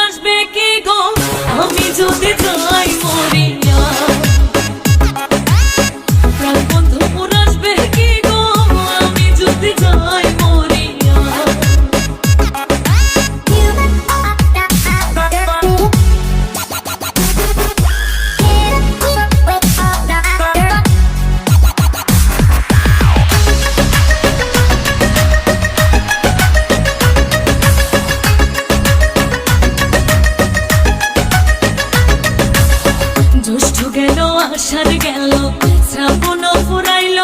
আসবে কি গো আমি যদি যাই মরিয়া। প্রাণ বন্ধু মোর আসবে কি গো আমি যদি যাই মরিয়া। জ্যৈষ্ঠ গেল আষাঢ় গেল শ্রাবণ ফুরাইল,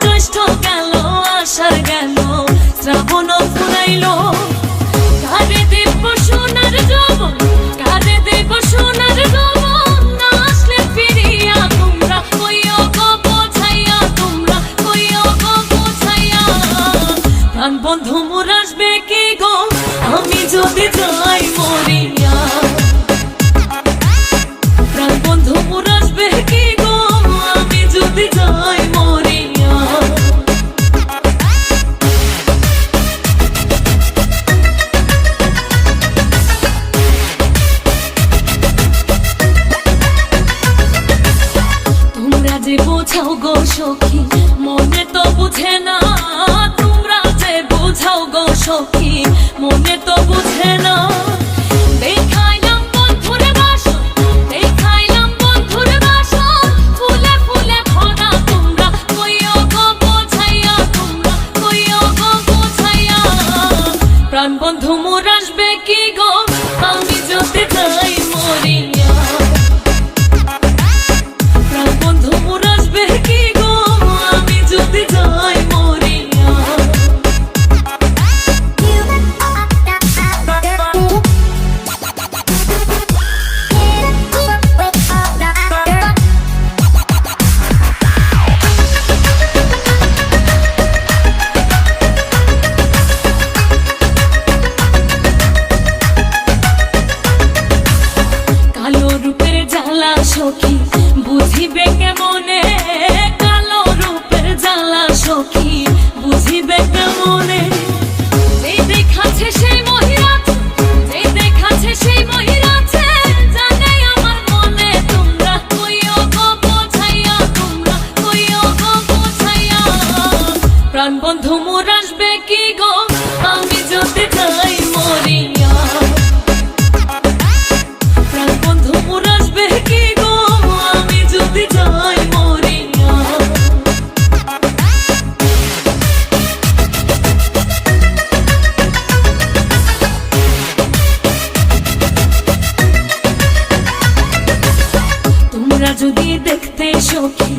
জ্যৈষ্ঠ গেল আষাঢ় গেল শ্রাবণ ফুরাইল। কারে দেব সোনার যৌবন, কারে দেব সোনার যৌবন, না আসলে ফিরিয়া তোমরা কইও গো বোঝাইয়া, তোমরা কইও গো বোঝাইয়া। প্রাণ বন্ধু মোর আসবে কি গো আমি যদি যাই মরিয়া। প্রাণ বন্ধু মোর আসবে কি গো আমি যদি যাই মরিয়া। তোমরা যে বোঝাও গো সখী মনে তো বুঝে না, তোমরা যে বোঝাও গো সখী মনে তো বুঝে না। দেখাইলাম বন্ধুর বাসন, দেখাইলাম বন্ধুর বাসন, ফুলে ফুলে ভরা তোমরা কইও গো বোঝাইয়া, তোমরা কইও গো বোঝাইয়া। প্রাণ বন্ধু মোর আসবে কি গো আমি যদি যাই মরিয়া। প্রাণ বন্ধু মোর আসবে কি গো আমি যদি যাই মরিয়া। কালো রূপের জ্বালা সখী বুঝিবে কেমনে, কালো রূপের জ্বালা সখী বুঝিবে কেমনে। যেই দেখাচ্ছে সেই মহিরাছে, যেই দেখাচ্ছে সেই মহিরাছে, জানে আমার মনে তোমরা কইও গো বোঝাইয়া, তোমরা কইও গো বোঝাইয়া। প্রাণ বন্ধু মোর আসবে কি গো আমি যদি যাই মরিয়া। প্রাণ বন্ধু মোর আসবে কি গো আমি যদি যাই মরিয়া। তোমরা যদি দেখতে সখী